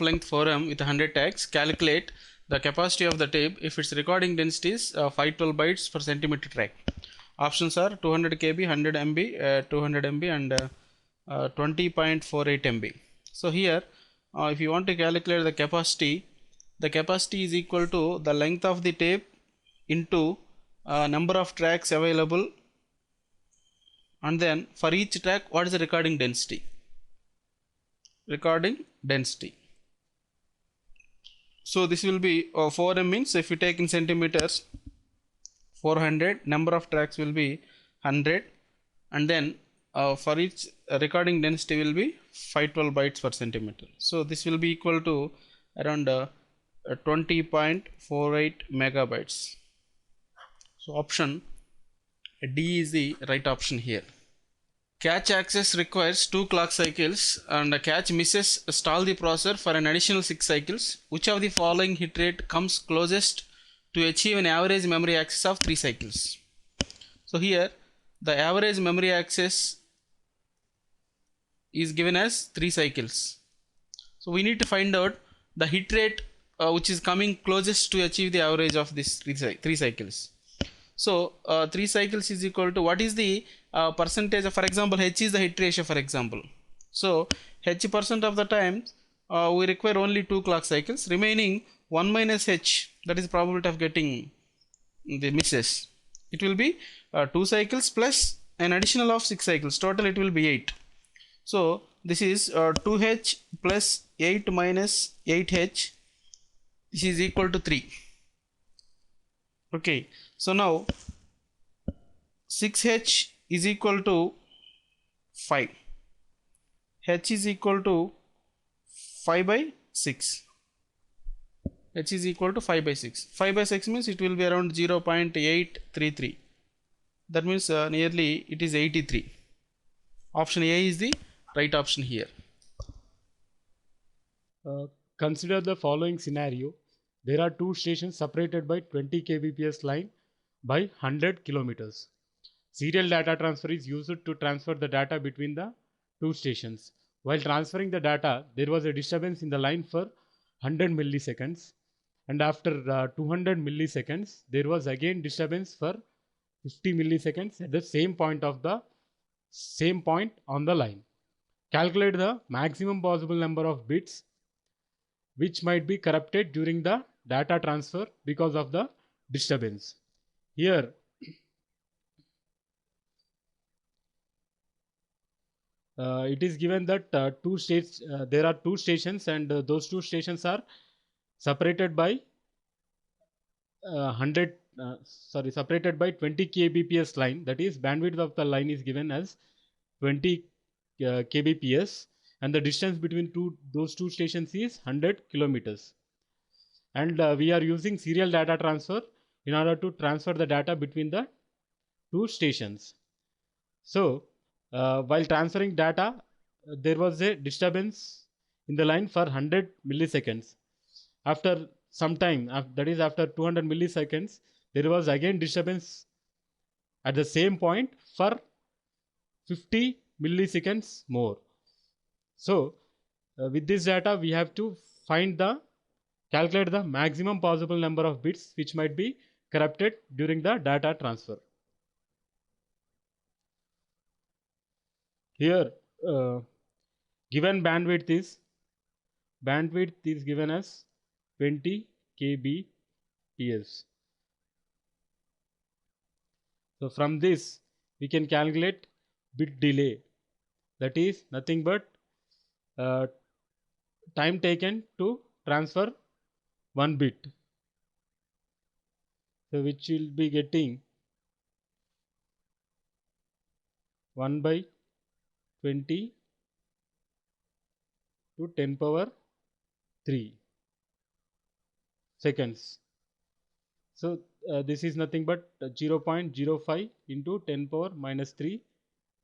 length forum with 100 tags, calculate the capacity of the tape if its recording density is 512 bytes per centimeter track. Options are 200 KB, 100 MB, 200 MB and 20.48 MB. So here if you want to calculate the capacity is equal to the length of the tape into number of tracks available, and then for each track what is the recording density. So this will be 4M means if you take in centimeters 400, number of tracks will be 100, and then for each recording density will be 512 bytes per centimeter. So this will be equal to around 20.48 megabytes. So option D is the right option here. Catch access requires 2 clock cycles and a catch misses stall the processor for an additional 6 cycles. Which of the following hit rate comes closest to achieve an average memory access of 3 cycles? So here the average memory access is given as 3 cycles. So we need to find out the hit rate which is coming closest to achieve the average of this 3 cycles. So 3 cycles is equal to what is the percentage of, for example, H is the hit ratio, for example. So H% of the time we require only 2 clock cycles, remaining 1 minus H, that is probability of getting the misses. It will be 2 cycles plus an additional of 6 cycles, total it will be 8. So this is 2H plus 8 minus 8H, this is equal to 3. Okay, so now 6H is equal to 5. H is equal to 5 by 6. H is equal to 5 by 6. 5 by 6 means it will be around 0.833. That means nearly it is 83. Option A is the right option here. Consider the following scenario. There are 2 stations separated by 20 kbps line by 100 kilometers. Serial data transfer is used to transfer the data between the 2 stations. While transferring the data, there was a disturbance in the line for 100 milliseconds, and after 200 milliseconds, there was again disturbance for 50 milliseconds at the same point on the line. Calculate the maximum possible number of bits which might be corrupted during the data transfer because of the disturbance. Here it is given that there are 2 stations, and those 2 stations are separated by separated by 20 kbps line. That is, bandwidth of the line is given as 20 kbps, and the distance between those two stations is 100 kilometers. And we are using serial data transfer in order to transfer the data between the 2 stations. So while transferring data, there was a disturbance in the line for 100 milliseconds. After some time, that is after 200 milliseconds, there was again disturbance at the same point for 50 milliseconds more. So with this data, we have to calculate the maximum possible number of bits which might be corrupted during the data transfer. Here given bandwidth is given as 20 kbps. So from this we can calculate bit delay, that is nothing but time taken to transfer 1 bit. So which will be getting 1 by 20 to 10 power 3 seconds. So this is nothing but 0.05 into 10 power minus 3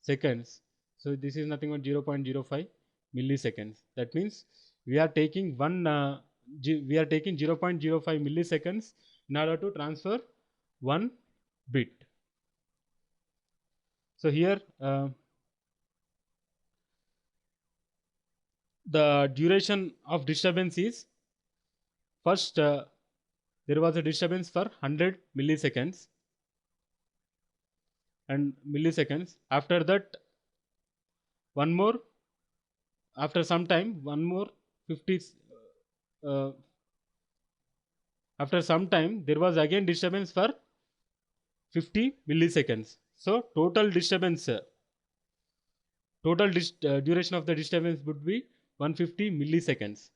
seconds. So this is nothing but 0.05 milliseconds. That means we are taking 0.05 milliseconds in order to transfer 1 bit. So here the duration of disturbance is, first there was a disturbance for 100 milliseconds and milliseconds. After that, one more, after some time, one more 50 uh, after some time there was again disturbance for 50 milliseconds. So total disturbance, duration of the disturbance would be 150 milliseconds.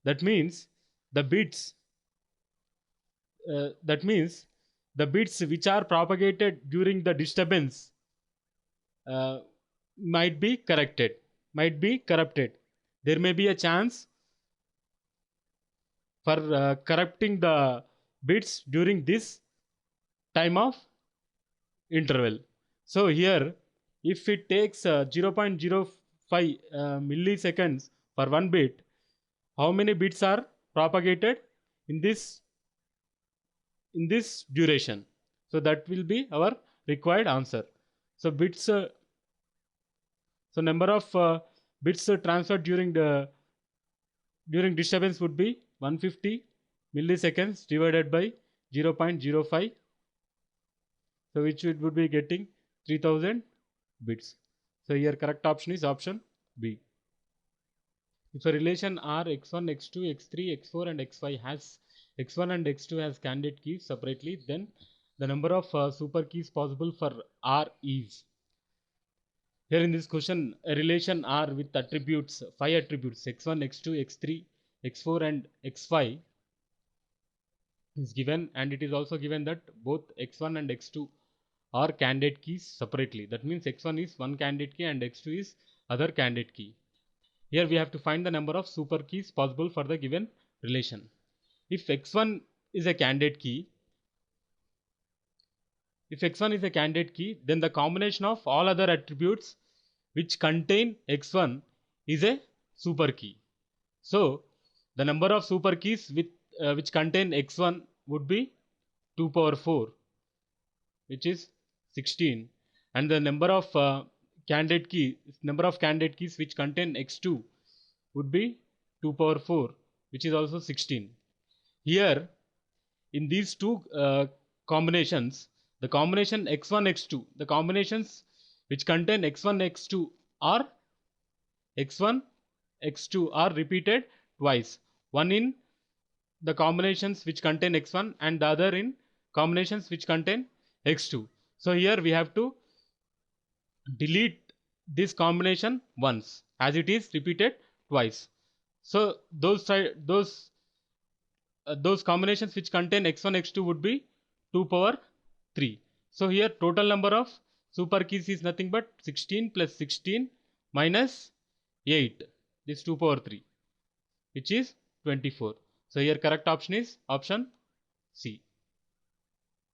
That means the bits which are propagated during the disturbance uh, might be corrupted. There may be a chance for corrupting the bits during this time of interval. So here, if it takes 0.05 milliseconds for one bit, how many bits are propagated in this duration? So that will be our required answer. So bits, so number of bits transferred during disturbance would be 150 milliseconds divided by 0.05. So which it would be getting 3000 bits. So here correct option is option B. If a relation R x1, x2, x3, x4 and x5 has x1 and x2 has candidate keys separately, then the number of super keys possible for R is. Here in this question, a relation R with attributes, 5 attributes x1, x2, x3, x4 and x5 is given, and it is also given that both x1 and x2 are candidate keys separately. That means x1 is one candidate key and x2 is other candidate key. Here we have to find the number of super keys possible for the given relation. If x1 is a candidate key, then the combination of all other attributes which contain x1 is a super key. So the number of super keys which contain x1 would be 2 power 4, which is 16, and the number of candidate keys which contain x2 would be 2 power 4, which is also 16. Here in these two combinations, the combination x1 x2, the combinations which contain x1 x2 are repeated twice, one in the combinations which contain x1 and the other in combinations which contain x2. So here we have to delete this combination once, as it is repeated twice. So those combinations which contain x1 x2 would be 2 power 3. So here total number of super keys is nothing but 16 plus 16 minus 8, this 2 power 3, which is 24. So here correct option is option C.